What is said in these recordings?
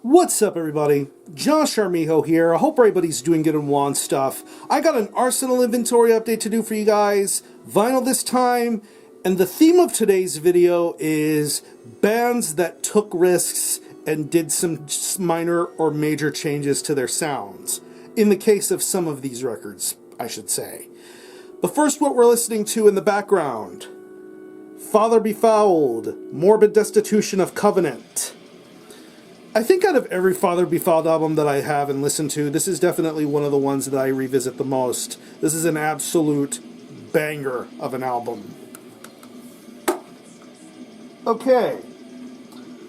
What's up, everybody? Josh Armijo here. I hope everybody's doing good and well and stuff. I got an Arsenal inventory update to do for you guys. Vinyl this time. And the theme of today's video is bands that took risks and did some minor or major changes to their sounds. In the case of some of these records, I should say. But first, what we're listening to in the background. Father Befouled, Morbid Destitution of Covenant. I think out of every Father Befouled album that I have and listened to, this is definitely one of the ones that I revisit the most. This is an absolute banger of an album. Okay,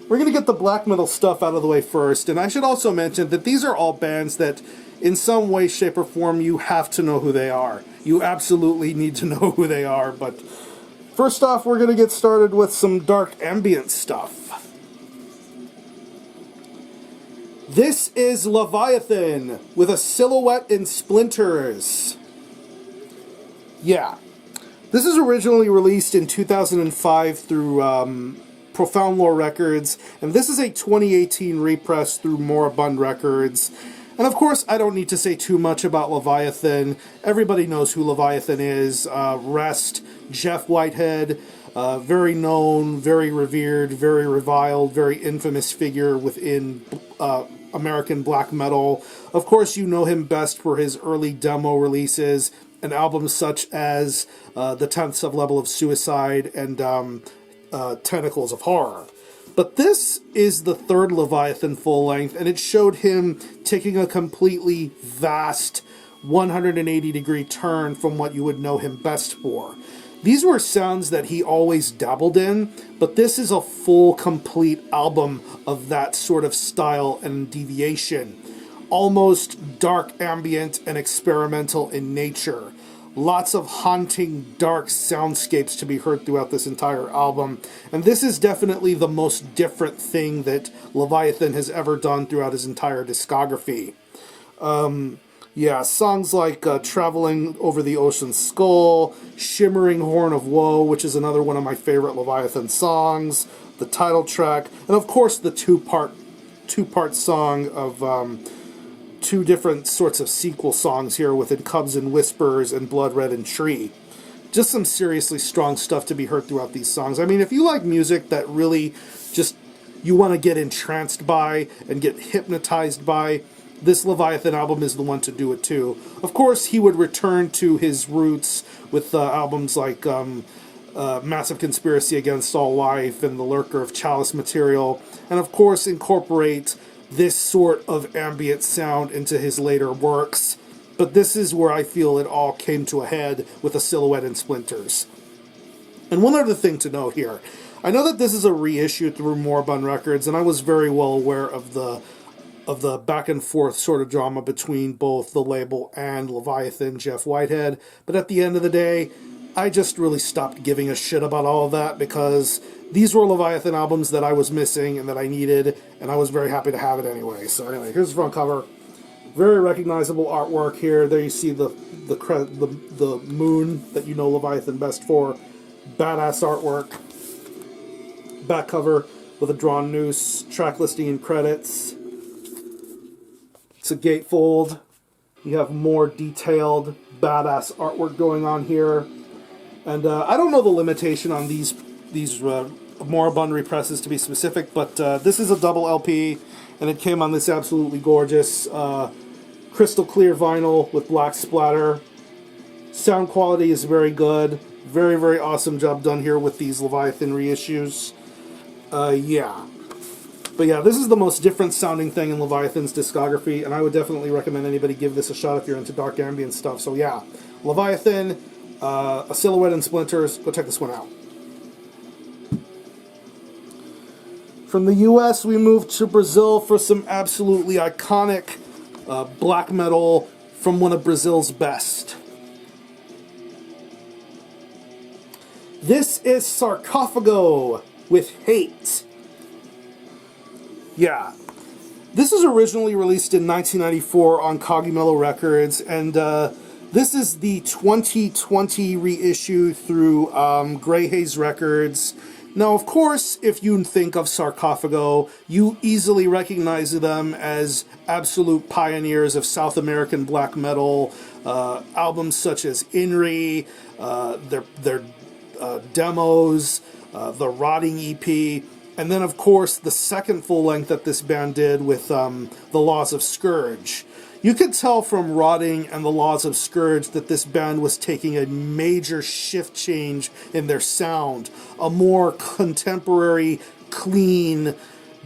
we're going to get the black metal stuff out of the way first, and I should also mention that these are all bands that in some way, shape, or form you have to know who they are. You absolutely need to know who they are, but first off, we're going to get started with some dark ambient stuff. This is Leviathan with a silhouette in splinters. Yeah. This is originally released in 2005 through Profound Lore Records, and this is a 2018 repress through Moribund Records. And of course, I don't need to say too much about Leviathan. Everybody knows who Leviathan is. Rest Jeff Whitehead. Very known, very revered, very reviled, very infamous figure within American black metal. Of course, you know him best for his early demo releases and albums such as The 10th Sublevel of Suicide and Tentacles of Horror. But this is the third Leviathan full-length, and it showed him taking a completely vast 180-degree turn from what you would know him best for. These were sounds that he always dabbled in, but this is a full, complete album of that sort of style and deviation. Almost dark ambient and experimental in nature. Lots of haunting, dark soundscapes to be heard throughout this entire album. And this is definitely the most different thing that Leviathan has ever done throughout his entire discography. Yeah, songs like Traveling Over the Ocean Skull, Shimmering Horn of Woe, which is another one of my favorite Leviathan songs, the title track, and of course the two-part song of two different sorts of sequel songs here within Cubs and Whispers and Blood Red and Tree. Just some seriously strong stuff to be heard throughout these songs. I mean, if you like music that really just you want to get entranced by and get hypnotized by, this Leviathan album is the one to do it too. Of course, he would return to his roots with albums like Massive Conspiracy Against All Life and The Lurker of Chalice Material, and of course incorporate this sort of ambient sound into his later works. But this is where I feel it all came to a head with A Silhouette in Splinters. And one other thing to note here. I know that this is a reissue through Moribund Records, and I was very well aware of the back and forth sort of drama between both the label and Leviathan, Jeff Whitehead. But at the end of the day, I just really stopped giving a shit about all of that because these were Leviathan albums that I was missing and that I needed, and I was very happy to have it anyway. So anyway, here's the front cover. Very recognizable artwork here. There you see the moon that you know Leviathan best for. Badass artwork. Back cover with a drawn noose, track listing and credits. It's a gatefold. You have more detailed, badass artwork going on here. And I don't know the limitation on these Moribund represses to be specific, but this is a double LP, and it came on this absolutely gorgeous crystal clear vinyl with black splatter. Sound quality is very good. Very, very awesome job done here with these Leviathan reissues. Yeah. But yeah, this is the most different sounding thing in Leviathan's discography, and I would definitely recommend anybody give this a shot if you're into dark ambient stuff. So yeah, Leviathan, A Silhouette in Splinters, go check this one out. From the US, we moved to Brazil for some absolutely iconic black metal from one of Brazil's best. This is Sarcophago with Hate. Yeah. This was originally released in 1994 on Cogumelo Records, and this is the 2020 reissue through Grey Haze Records. Now, of course, if you think of Sarcophago, you easily recognize them as absolute pioneers of South American black metal, albums such as Inri, their demos, the Rotting EP, and then, of course, the second full-length that this band did with The Laws of Scourge. You could tell from Rotting and The Laws of Scourge that this band was taking a major shift change in their sound, a more contemporary, clean,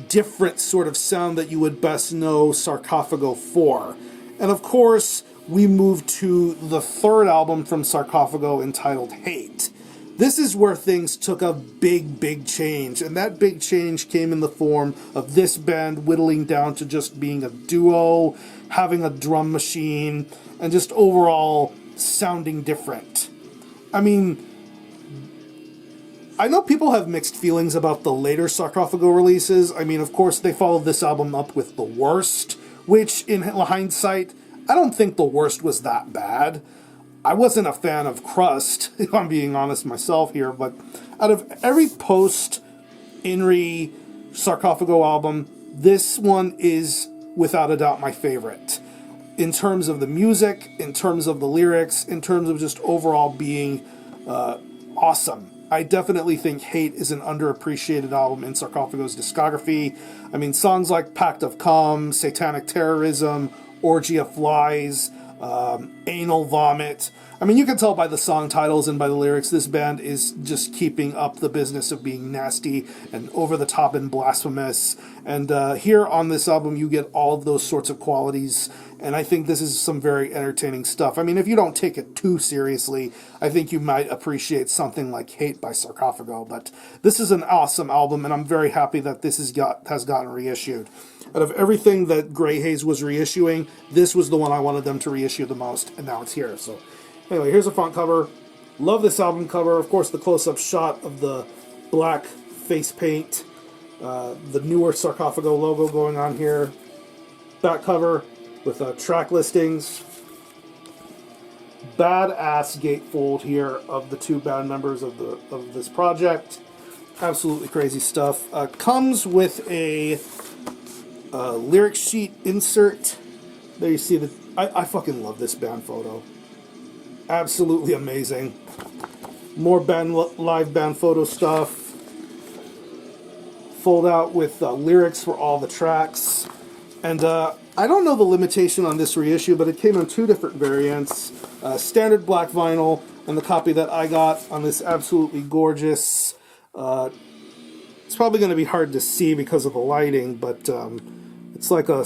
different sort of sound that you would best know Sarcophago for. And of course, we moved to the third album from Sarcophago entitled Hate. This is where things took a big change, and that big change came in the form of this band whittling down to just being a duo, having a drum machine, and just overall sounding different. I mean, I know people have mixed feelings about the later Sarcophago releases. I mean, of course, they followed this album up with The Worst, which, in hindsight, I don't think The Worst was that bad. I wasn't a fan of Crust, if I'm being honest myself here, but out of every post-Inri Sarcophago album, this one is, without a doubt, my favorite. In terms of the music, in terms of the lyrics, in terms of just overall being awesome. I definitely think Hate is an underappreciated album in Sarcophago's discography. I mean, songs like Pact of Calm, Satanic Terrorism, Orgy of Flies, Anal Vomit. I mean, you can tell by the song titles and by the lyrics, this band is just keeping up the business of being nasty and over the top and blasphemous. And here on this album, you get all of those sorts of qualities. And I think this is some very entertaining stuff. I mean, if you don't take it too seriously, I think you might appreciate something like Hate by Sarcophago. But this is an awesome album, and I'm very happy that this has gotten reissued. Out of everything that Grey Haze was reissuing, this was the one I wanted them to reissue the most, and now it's here. So anyway, here's a front cover. Love this album cover. Of course, the close-up shot of the black face paint, the newer Sarcophago logo going on here. Back cover with track listings. Badass gatefold here of the two band members of this project. Absolutely crazy stuff. Comes with a lyric sheet insert. There you see I fucking love this band photo. Absolutely amazing. More live band photo stuff. Fold out with lyrics for all the tracks. And I don't know the limitation on this reissue, but it came in two different variants. Standard black vinyl, and the copy that I got on this absolutely gorgeous... it's probably going to be hard to see because of the lighting, but it's like a...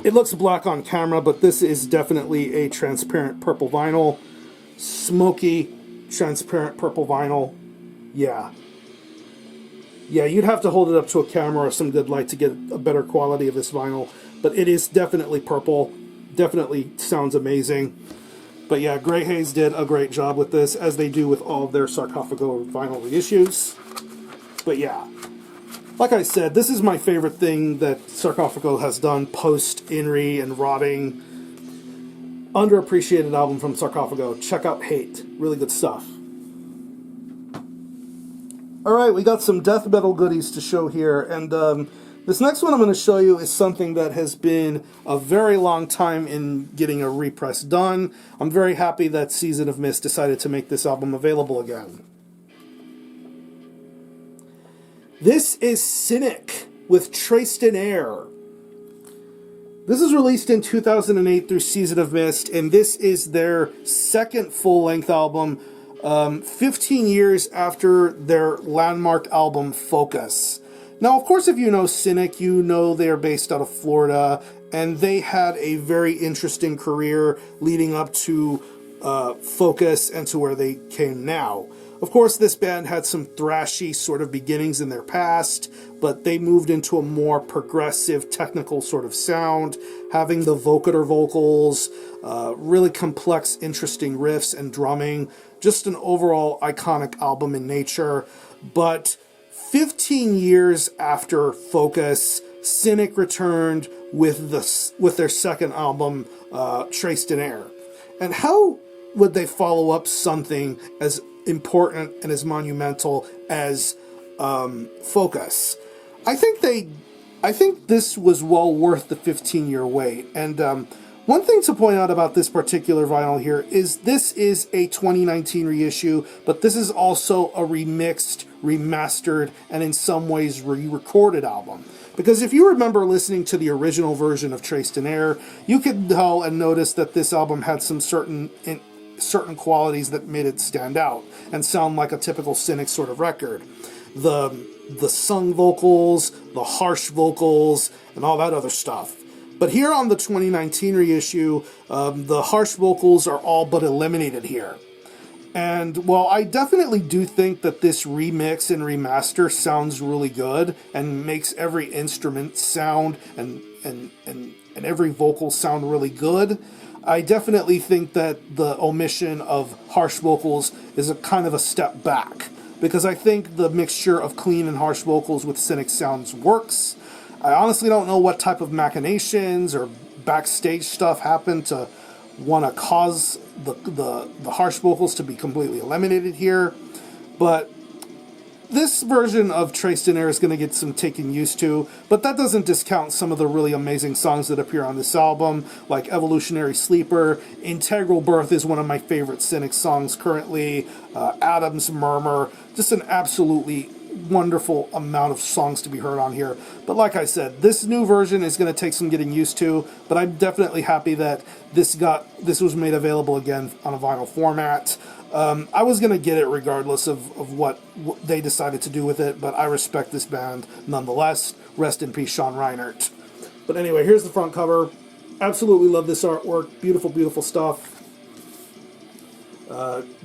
It looks black on camera, but this is definitely a transparent purple vinyl. Smoky, transparent purple vinyl. Yeah. Yeah, you'd have to hold it up to a camera or some good light to get a better quality of this vinyl. But it is definitely purple. Definitely sounds amazing. But yeah, Grey Haze did a great job with this, as they do with all of their Sarcophago vinyl reissues. But yeah, like I said, this is my favorite thing that Sarcophago has done post-Inri and Rotting. Underappreciated album from Sarcophago. Check out Hate. Really good stuff. Alright, we got some death metal goodies to show here, and this next one I'm going to show you is something that has been a very long time in getting a repress done. I'm very happy that Season of Mist decided to make this album available again. This is Cynic with Traced in Air. This is released in 2008 through Season of Mist, and this is their second full-length album, 15 years after their landmark album, Focus. Now, of course, if you know Cynic, you know they're based out of Florida, and they had a very interesting career leading up to Focus and to where they came now. Of course, this band had some thrashy sort of beginnings in their past, but they moved into a more progressive, technical sort of sound, having the vocoder vocals, really complex, interesting riffs and drumming. Just an overall iconic album in nature. But 15 years after Focus, Cynic returned with their second album, Traced in Air. And how would they follow up something as important and as monumental as Focus. I think this was well worth the 15-year wait. And one thing to point out about this particular vinyl here is this is a 2019 reissue, but this is also a remixed, remastered, and in some ways re-recorded album. Because if you remember listening to the original version of Traced in Air, you could tell and notice that this album had some certain qualities that made it stand out and sound like a typical Cynic sort of record. The sung vocals, the harsh vocals, and all that other stuff. But here on the 2019 reissue, the harsh vocals are all but eliminated here. And while I definitely do think that this remix and remaster sounds really good and makes every instrument sound and every vocal sound really good, I definitely think that the omission of harsh vocals is a kind of a step back. Because I think the mixture of clean and harsh vocals with Cynic sounds works. I honestly don't know what type of machinations or backstage stuff happened to want to cause the harsh vocals to be completely eliminated here. But this version of Traced in Air is going to get some taken used to, but that doesn't discount some of the really amazing songs that appear on this album, like Evolutionary Sleeper. Integral Birth is one of my favorite Cynic songs currently. Adam's Murmur, just an absolutely wonderful amount of songs to be heard on here. But like I said, this new version is going to take some getting used to, but I'm definitely happy that this was made available again on a vinyl format. I was going to get it regardless of what they decided to do with it, but I respect this band nonetheless. Rest in peace, Sean Reinert. But anyway, here's the front cover. Absolutely love this artwork. Beautiful, beautiful stuff.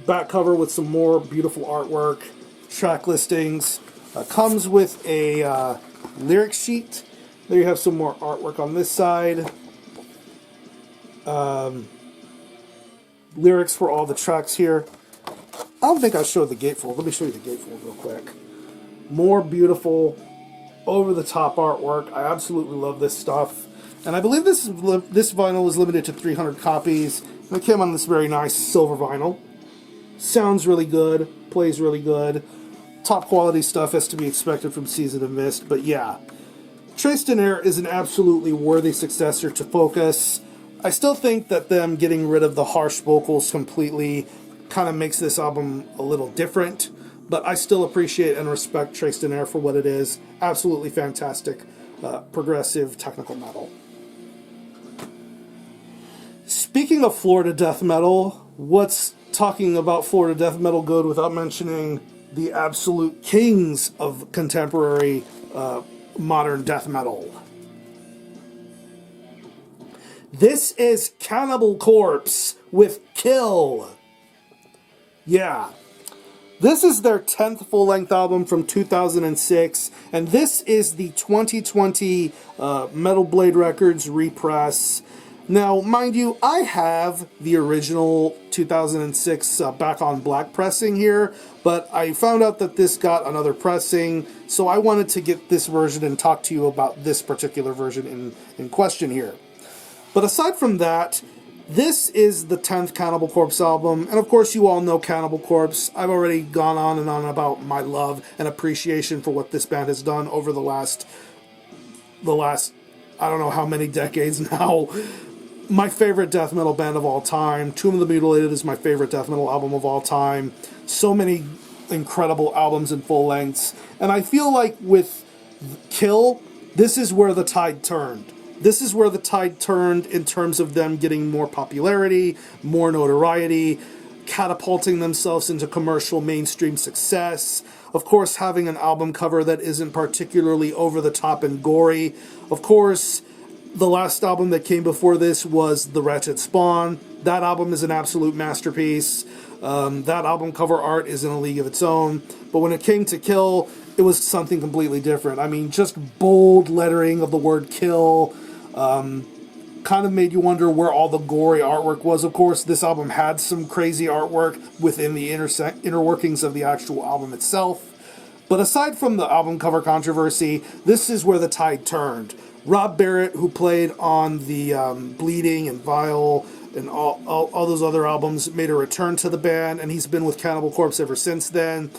Back cover with some more beautiful artwork. Track listings. Comes with a lyric sheet. There you have some more artwork on this side. Lyrics for all the tracks here. I don't think I showed the gatefold. Let me show you the gatefold real quick. More beautiful, over-the-top artwork. I absolutely love this stuff. And I believe this vinyl is limited to 300 copies. And it came on this very nice silver vinyl. Sounds really good. Plays really good. Top quality stuff as to be expected from Season of Mist. But yeah, Traced in Air is an absolutely worthy successor to Focus. I still think that them getting rid of the harsh vocals completely kind of makes this album a little different, but I still appreciate and respect Traced in Air for what it is. Absolutely fantastic, progressive technical metal. Speaking of Florida death metal, what's talking about Florida death metal good without mentioning the absolute kings of contemporary modern death metal? This is Cannibal Corpse with Kill. Yeah. This is their 10th full-length album from 2006, and this is the 2020 Metal Blade Records repress. Now, mind you, I have the original 2006 Back on Black pressing here, but I found out that this got another pressing, so I wanted to get this version and talk to you about this particular version in question here. But aside from that, this is the 10th Cannibal Corpse album, and of course you all know Cannibal Corpse. I've already gone on and on about my love and appreciation for what this band has done over the last I don't know how many decades now. My favorite death metal band of all time. Tomb of the Mutilated is my favorite death metal album of all time. So many incredible albums and full lengths. And I feel like with Kill, this is where the tide turned. This is where the tide turned in terms of them getting more popularity, more notoriety, catapulting themselves into commercial mainstream success. Of course, having an album cover that isn't particularly over the top and gory. Of course, the last album that came before this was The Wretched Spawn. That album is an absolute masterpiece. That album cover art is in a league of its own. But when it came to Kill, it was something completely different. I mean, just bold lettering of the word kill. Kind of made you wonder where all the gory artwork was. Of course, this album had some crazy artwork within the inner workings of the actual album itself. But aside from the album cover controversy, this is where the tide turned. Rob Barrett, who played on the Bleeding and Vile and all those other albums, made a return to the band, and he's been with Cannibal Corpse ever since then.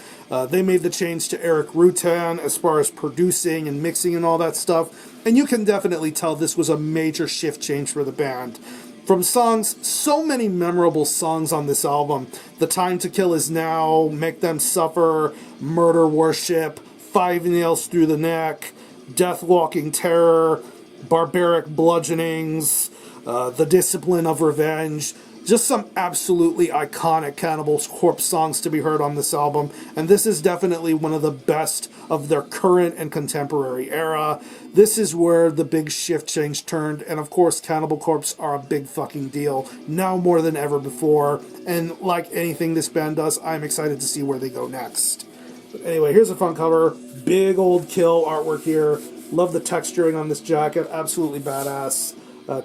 They made the change to Eric Rutan as far as producing and mixing and all that stuff, and you can definitely tell this was a major shift change for the band. From songs, so many memorable songs on this album: The Time to Kill Is Now, Make Them Suffer, Murder Worship, Five Nails Through the Neck, Death Walking Terror, Barbaric Bludgeonings, The Discipline of Revenge. Just some absolutely iconic Cannibal Corpse songs to be heard on this album, and this is definitely one of the best of their current and contemporary era. This is where the big shift change turned, and of course Cannibal Corpse are a big fucking deal, now more than ever before, and like anything this band does, I'm excited to see where they go next. But anyway, here's a fun cover. Big old Kill artwork here. Love the texturing on this jacket, absolutely badass.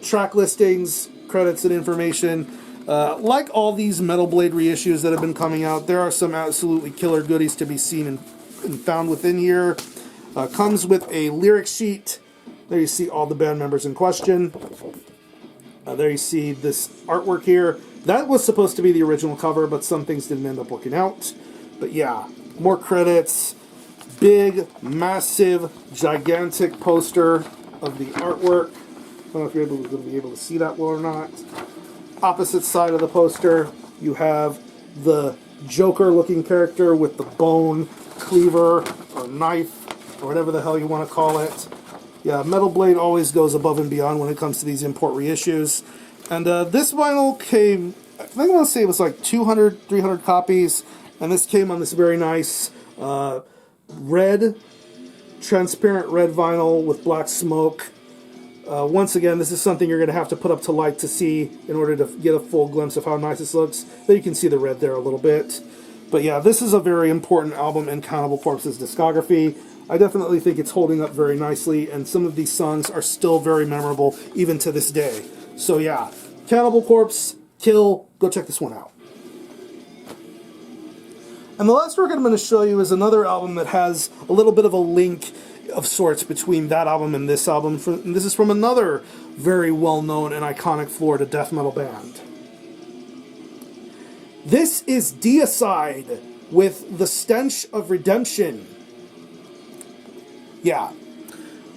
Track listings, credits, and information. Like all these Metal Blade reissues that have been coming out, there are some absolutely killer goodies to be seen and found within here. Comes with a lyric sheet. There you see all the band members in question. There you see this artwork here. That was supposed to be the original cover, but some things didn't end up working out. But yeah, more credits. Big, massive, gigantic poster of the artwork. I don't know if you're going to be able to see that well or not. Opposite side of the poster, you have the Joker-looking character with the bone cleaver or knife or whatever the hell you want to call it. Yeah, Metal Blade always goes above and beyond when it comes to these import reissues. And this vinyl came, I think I want to say it was like 200, 300 copies. And this came on this very nice red, transparent red vinyl with black smoke. Once again, this is something you're going to have to put up to light to see in order to get a full glimpse of how nice this looks. But you can see the red there a little bit. But yeah, this is a very important album in Cannibal Corpse's discography. I definitely think it's holding up very nicely, and some of these songs are still very memorable even to this day. So yeah, Cannibal Corpse, Kill, go check this one out. And the last record I'm going to show you is another album that has a little bit of a link of sorts between that album and this album. And this is from another very well-known and iconic Florida death metal band. This is Deicide with The Stench of Redemption. Yeah.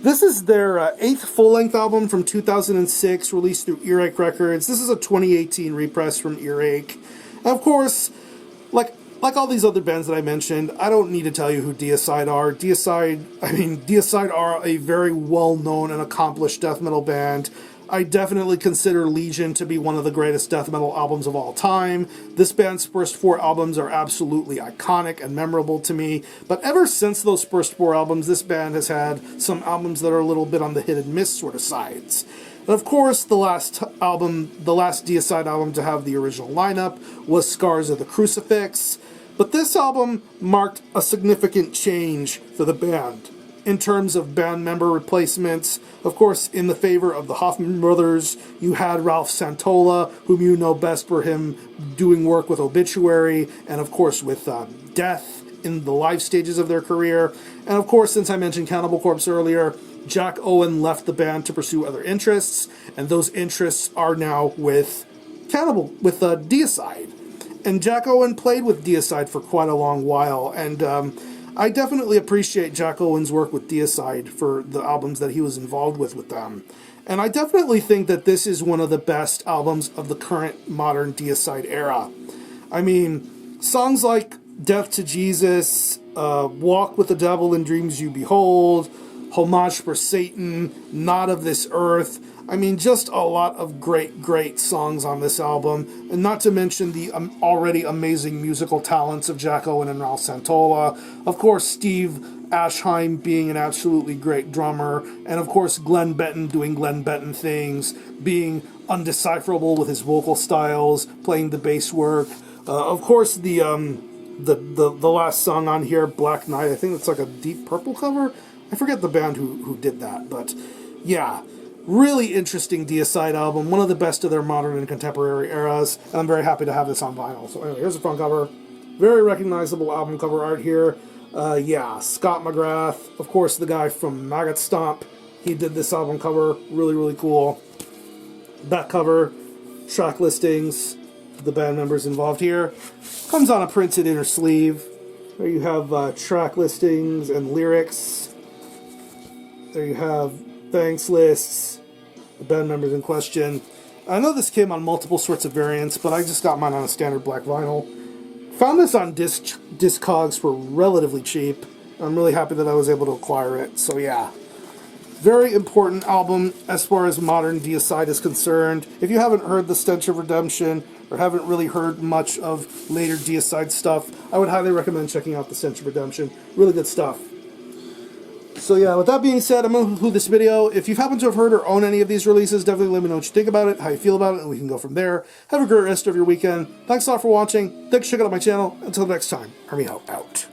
This is their 8th full-length album from 2006, released through Earache Records. This is a 2018 repress from Earache. And of course, like all these other bands that I mentioned, I don't need to tell you who Deicide are. Deicide are a very well-known and accomplished death metal band. I definitely consider Legion to be one of the greatest death metal albums of all time. This band's first 4 albums are absolutely iconic and memorable to me. But ever since those first 4 albums, this band has had some albums that are a little bit on the hit and miss sort of sides. And of course, the last Deicide album to have the original lineup was Scars of the Crucifix. But this album marked a significant change for the band in terms of band member replacements. Of course, in the favor of the Hoffman brothers, you had Ralph Santola, whom you know best for him doing work with Obituary, and of course with Death in the live stages of their career. And of course, since I mentioned Cannibal Corpse earlier, Jack Owen left the band to pursue other interests, and those interests are now with Deicide. And Jack Owen played with Deicide for quite a long while, and I definitely appreciate Jack Owen's work with Deicide for the albums that he was involved with them. And I definitely think that this is one of the best albums of the current modern Deicide era. I mean, songs like Death to Jesus, Walk with the Devil in Dreams You Behold, Homage for Satan, Not of This Earth. I mean, just a lot of great songs on this album. And not to mention the already amazing musical talents of Jack Owen and Ralph Santola. Of course, Steve Ashheim being an absolutely great drummer. And of course, Glenn Benton doing Glenn Benton things, being undecipherable with his vocal styles, playing the bass work. Of course, the last song on here, Black Knight, I think it's like a Deep Purple cover. I forget the band who did that, but yeah. Really interesting Deicide album, one of the best of their modern and contemporary eras, and I'm very happy to have this on vinyl. So anyway, here's the front cover. Very recognizable album cover art here. Yeah, Scott McGrath, of course the guy from Maggot Stomp, he did this album cover, really cool. Back cover, track listings of the band members involved here. Comes on a printed inner sleeve. There you have track listings and lyrics. There you have thanks lists, the band members in question. I know this came on multiple sorts of variants, but I just got mine on a standard black vinyl. Found this on Discogs for relatively cheap. I'm really happy that I was able to acquire it. So yeah, very important album as far as modern Deicide is concerned. If you haven't heard The Stench of Redemption, or haven't really heard much of later Deicide stuff, I would highly recommend checking out The Stench of Redemption. Really good stuff. So yeah, with that being said, I'm going to conclude this video. If you happen to have heard or own any of these releases, definitely let me know what you think about it, how you feel about it, and we can go from there. Have a great rest of your weekend. Thanks a lot for watching. Thanks for checking out my channel. Until next time, Army out.